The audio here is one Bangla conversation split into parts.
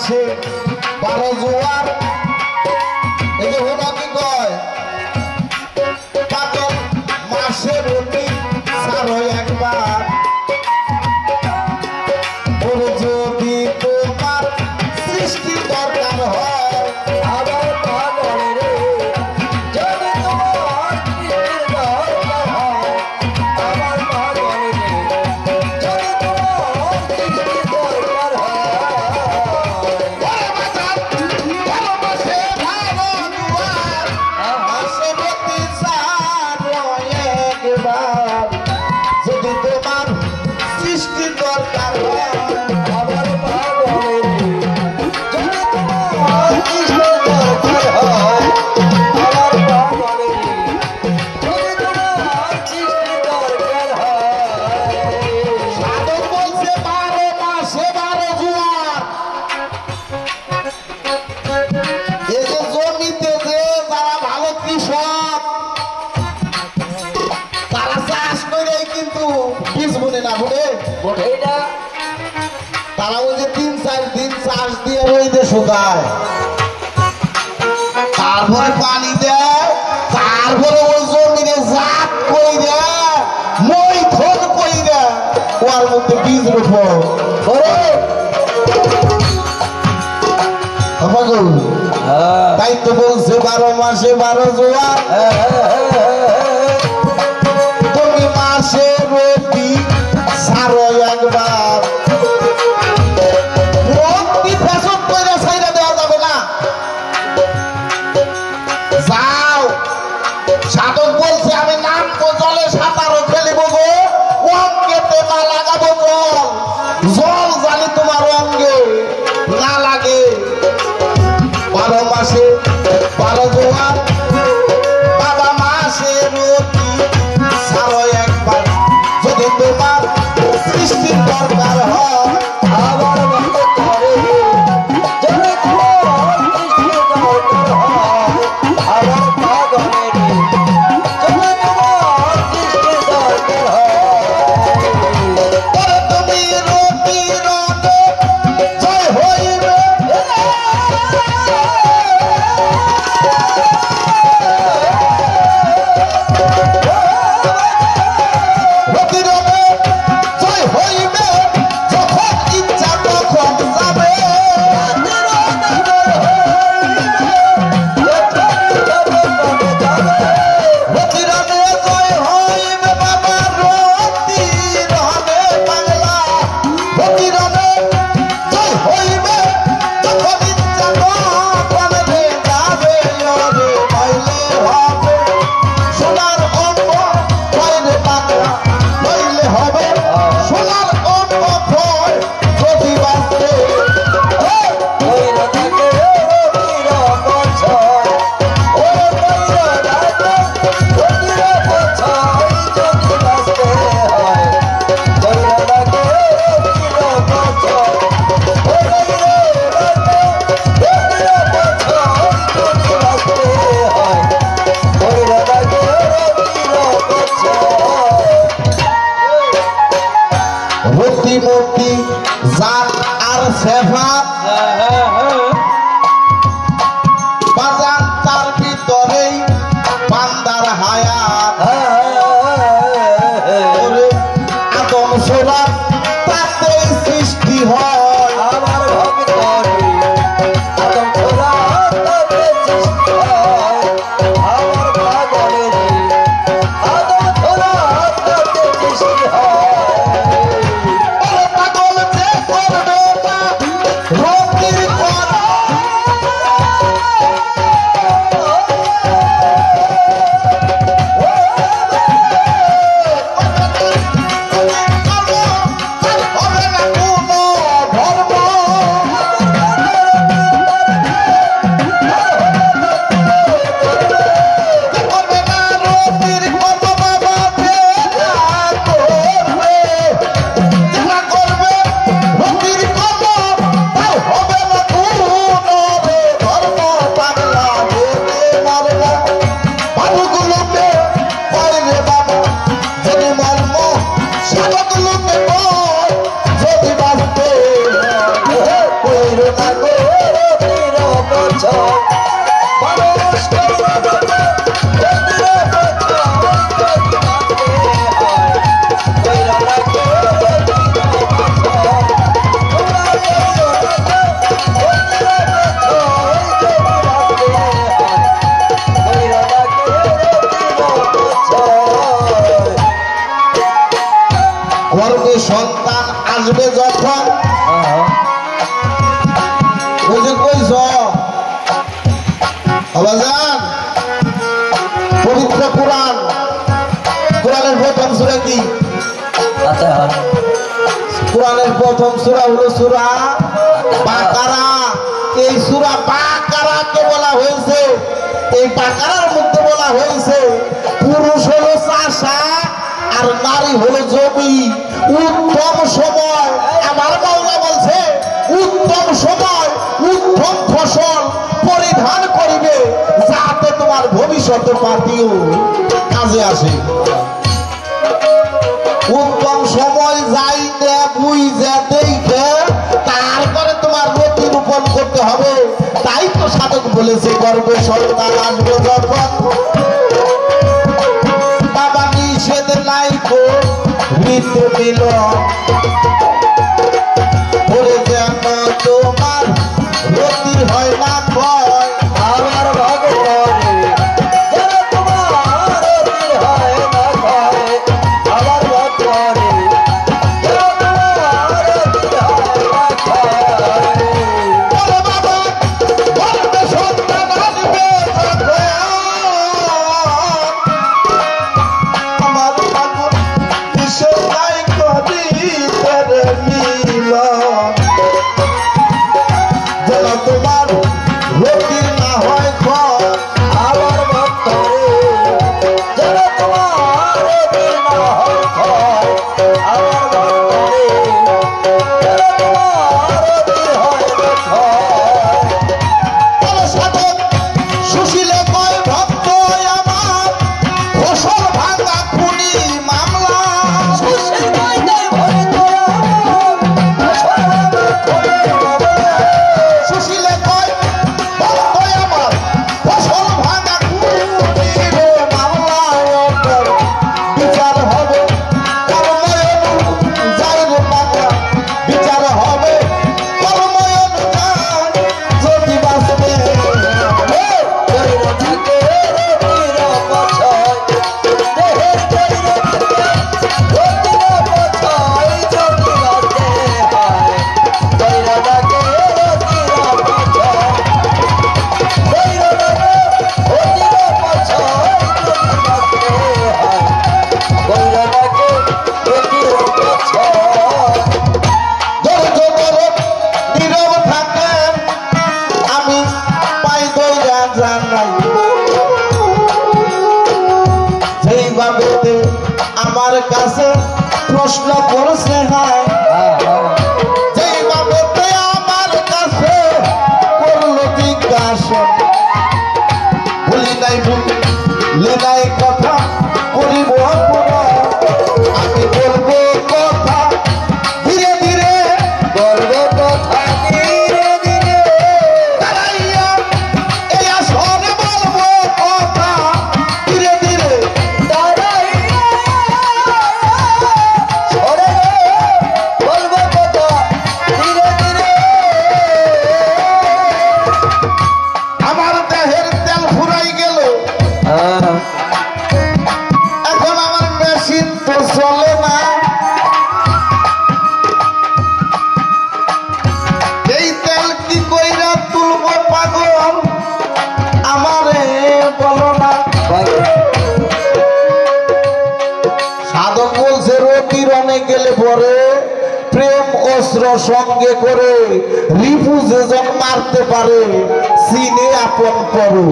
মাসে 12 জোয়ার এই যে ওরা কি কয় ফাগুন মাসে রতি সারো একবার ওর যদি তোমার সৃষ্টি দরকার হয় আমার পাগল রে যদি তোমার সৃষ্টির দরকার হয় আমার পাগল রে যদি তোমার সৃষ্টির দরকার হয় ভালোবাসে ভালো জোয়ার মাসে রতি সারো একবার যদি তোমার সৃষ্টি দরকার হয় আমার পাগল রে যদি তোমার সৃষ্টির দরকার হয় আমার পাগল রে যদি তোমার সৃষ্টির দরকার হয় সাধক বলছে 12 মাসে 12 জোয়ার এই যে জমিতে যে যারা ভালো কৃষক তারা চাষ করে কিন্তু বীজ বুনে না বুনে মোটেই না তারা ওই যে 3-4 দিন চাষ দিয়ে ওই যে শুকায় তারপরে পানি দেয় তারপরে ওই জমিতে জাত কই দেয় মৈথন কই দেয় ওর মধ্যে বীজ রোপণ করে তাই তো বলছে 12 মাসে 12 জোয়ার তুমি মাসে রতি সারো একবার রতি ফ্যাশন করে সাইরা দেওয়া যাবে না যাও সাধক বলছে আমি নামবো জলে সাঁতারও খেলিব গো অঙ্গেতে না লাগাবো জল জল জানি তোমার অঙ্গে না লাগে 12 মাসে 12 জোয়ার বাবা মাসে রতি সারো একবার যদি তোমার সৃষ্টির দরকার হয় আমার মতো করে যদি তোমার সৃষ্টির দরকার হয় আমার পাগল রে যদি তোমার সৃষ্টির দরকার হয় ওরে তুমি রতি রতে জয় হইবে রতি রতে জয় হইবে যখন ইচ্ছা তখন যাবে রতি রতে জয় হইবে বাবা রতি রবে বাংলা রতি রতে জয় হইবে যখন ইচ্ছা তখন যাবে ওরে পাইলে হবে সোনার অঙ্গ পাইলে টাকা পাইলে হবে সোনার অঙ্গ ফল যদি বাঁচতে কইরা থাকে রতির বছর ও কইরা থাকে রতির বছর যদি বাঁচতে হয় কইরা থাকে রতির বছর ও কইরা থাকে রতির বছর যদি বাঁচতে হয় কইরা থাকে রতির বছর রতিমতি জাত আর সেফা বাজান তার ভিতরেই বান্দার হায়াত ওরে আদম সোনা তাতেই সৃষ্টি হয় আমার ভক্তরে আদম খোলা তাতে সৃষ্টি হয় আমার পাগলে রে আদম খোলা তাতে সৃষ্টি হয় ওরে পাগল যে করবে না রতির করা হবে না কোনো সন্তান আসবে যখন ওই যে কইছ আবাজান পবিত্র কোরআন কোরআনের প্রথম সূরা কি আচ্ছা কোরআনের প্রথম সূরা হলো সূরা বাকারা এই সূরা বাকারাকে বলা হয়েছে এই বাকারার মধ্যে বলা হয়েছে পুরুষ হলো চাষা আর নারী হলো জমি উত্তম সময় আমার মাওলা বলছে উত্তম সময় উত্তম ফসল পরিধান করিবে যাতে তোমার ভবিষ্যতে পাতিও কাজে আসে উত্তম সময় যাই না বুঝে দেখে তারপরে তোমার রতি রোপণ করতে হবে তাই তো সাধক বলেছে গর্বে সন্তান আসবে যখন বাবা নিষেধ নাই তো মৃত্যু দিল বলে যেন তোমার রতি হয় না ভয় আমার ভগবানে যেন তোমার রতি হয় না ভয় আমার ভগবানে যেন তোমার রতি হয় না ভয় বলে বাবা গর্বে সন্তান আসবে যখন আমার ঠাকুর নিষেধ নাই করি তেরে মিল যেন তোমার রতি না হয় ভয় আমার ভক্তরে যেন তোমার রতি না হয় ভয় আমার ভক্তরে যেন তোমার রতি হয় না ভয় বলে সাধক সুশীলে কয় ভক্ত আমার ফসল ভাঙা খুনি মামলা সুশীল ময়দান ভরে তোরা সুশীলে কয় ভক্ত আমার ফসল ভাঙা খুনি রে মামলায় ওপর বিচার হবে কর্ময় যাই রে টাকা বিচার হবে কর্ময় যদি বাঁচবে কইরা থাকে রতির পছয় দেহের কইরা থাকে রতির পছয় যদি বাঁচতে হয় কইরা থাকে রতির পছয় কইরা থাকে রতির পছয় যদি বাঁচতে হয় কইরা থাকে রতির পছয় ধৈর্য ধরে নীরব থাকেন আমি পাই দইরা জানাই যেইভাবে আমার কাছে প্রশ্ন করছে হয় যেইভাবে আমার কাছে করলো জিজ্ঞাসা ভুলি নাই ভুলি নাই কথা করিব পুনঃ আমি বলবো কথা ধীরে ধীরে গর্ব কথা ধীরে ধীরে দাঁড়াইয়া এই আসরে বলবো কথা ধীরে ধীরে দাঁড়াইয়া সরে বলবো কথা ধীরে ধীরে আমার দেহের তেল ফুরাই গেল এখন আমার মেশিন তো চলে না এই তেল কি কইরা তুলবো পাগল আমারে বলো না সাধক বলছে রতি রনে গেলে পরে প্রেম অস্ত্র সঙ্গে করে রিপু যেজন মারতে পারে সিনে আপন করো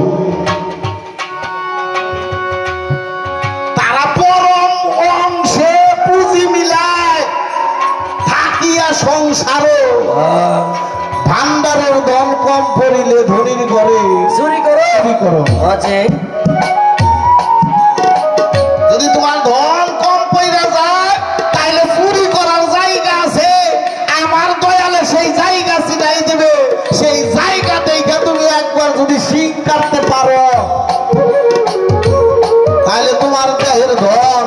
তারা পরম অংশে পুঁজি মিলায় থাকিয়া সংসারও ভান্ডারের ধন কম পড়িলে ধনির ঘরে চুরি করো চুরি করো আছে যদি তোমার ধন কম পইরা যায় তাইলে চুরি করার জায়গা আছে আমার দয়ালে সেই জায়গা চিনাই দেবে সেই জায়গা দেখে তুমি একবার যদি শিং কাটতে পারো তাহলে তোমার দেহের ধন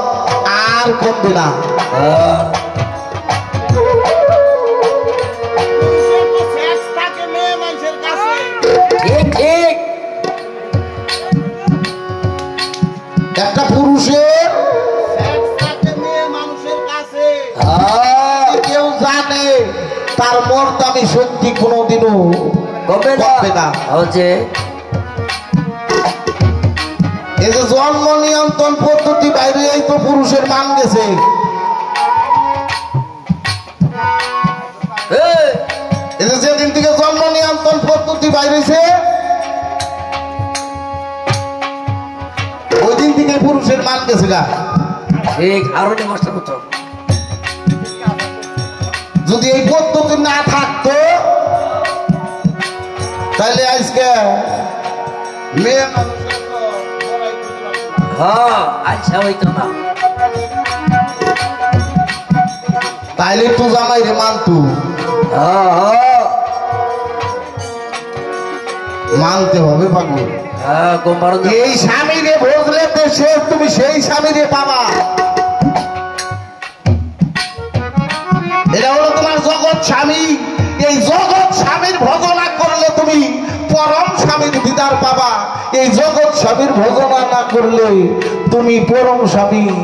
আর কমবে না ঠিক ঠিক একটা পুরুষের তার মর্দামি শক্তি কোনোদিনও কমবে কমবে না না। হচ্ছে এই যে জন্ম নিয়ন্ত্রণ পদ্ধতি বাইরে এই তো পুরুষের মান গেছে। এই যে যেদিন থেকে জন্ম নিয়ন্ত্রণ পদ্ধতি বাইরেছে ওই দিন থেকে পুরুষের মান গেছে গা। ঠিক আরো মাস্টার পুত্র যদি এই পদ্ধতি না থাকতো তাহলে আজকে মেয়ে মানুষের তো লড়াই করতে পারতো না। হ্যাঁ আচ্ছা হইতো না তাইলে তো জামাই রে মানতু মানতে হবে পাগল। হ্যাঁ গোমার এই স্বামী রে ভোগলে তো সে তুমি সেই স্বামী রে পাবা। এটা হলো তোমার জগৎ স্বামী। এই জগৎ স্বামীর ভজনা করলে তুমি পরম স্বামীর দিদার পাবা। এই জগৎ স্বামীর ভজনা না করলে তুমি পরম স্বামীর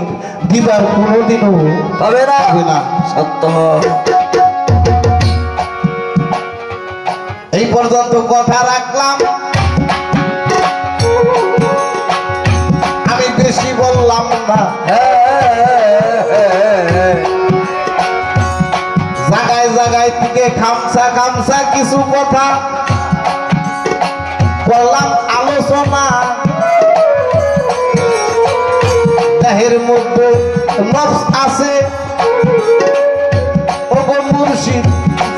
দিদার কোনোদিনও পাবে না পাবে না। সত্য এই পর্যন্ত কথা রাখলাম, আমি বেশি বললাম না। জায়গায় জায়গায় থেকে খামসা খামসা কিছু কথা করলাম আলোচনা। দেহের মধ্যে নফস আছে ও গো মুর্শিদ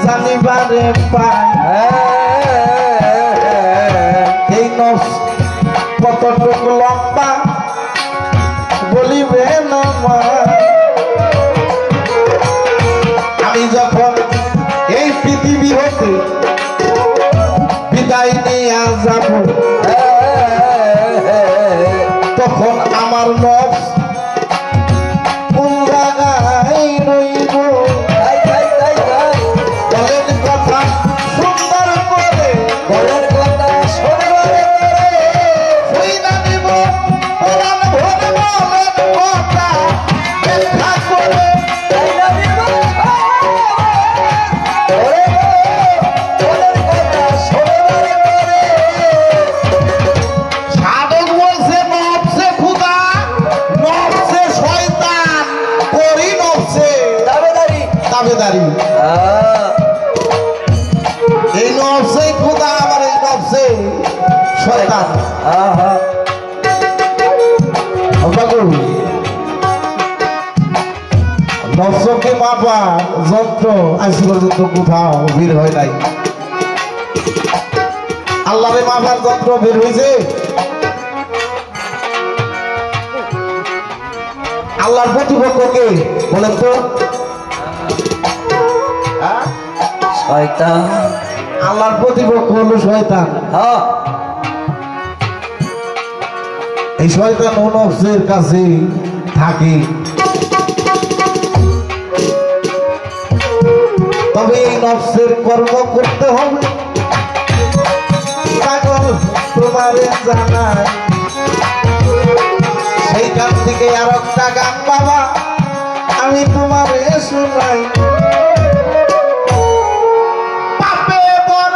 জানিবারে পায়। এই নফস কতটুকু লম্বা বলিবে না মা। আমি যখন এই পৃথিবী হতে বিদায় নিয়ে যাব তখন আমার নফস কোন জায়গায় রইব। বলেন কথা সুন্দর করে, বলার কথা সুন্দর করে শুইনা দিব কোরআন ভরে বলেন কথা ব্যাখ্যা করে। সাধক বলছে নফসে খুদা নফসে শয়তান করি নফসে দাবেদারি। এই নফসে খুদা আবার এই নফসে শয়তান। নফসকে মাপা যন্ত্র আজ পর্যন্ত কোথাও বের হয় নাই। আল্লাহরে মাপার যন্ত্র বের হয়েছে। আল্লাহর প্রতিপক্ষকে বলেন তো, হ্যাঁ? শয়তান আল্লাহর প্রতিপক্ষ হলো শয়তান। হ্যাঁ এই শয়তান ও নফসের কাছে থাকে। তবে এই নফসের কর্ম করতে হবে। পাগল তোমারে জানাই সেইখান থেকে আর একটা গান বাবা আমি তোমারে শোনাই।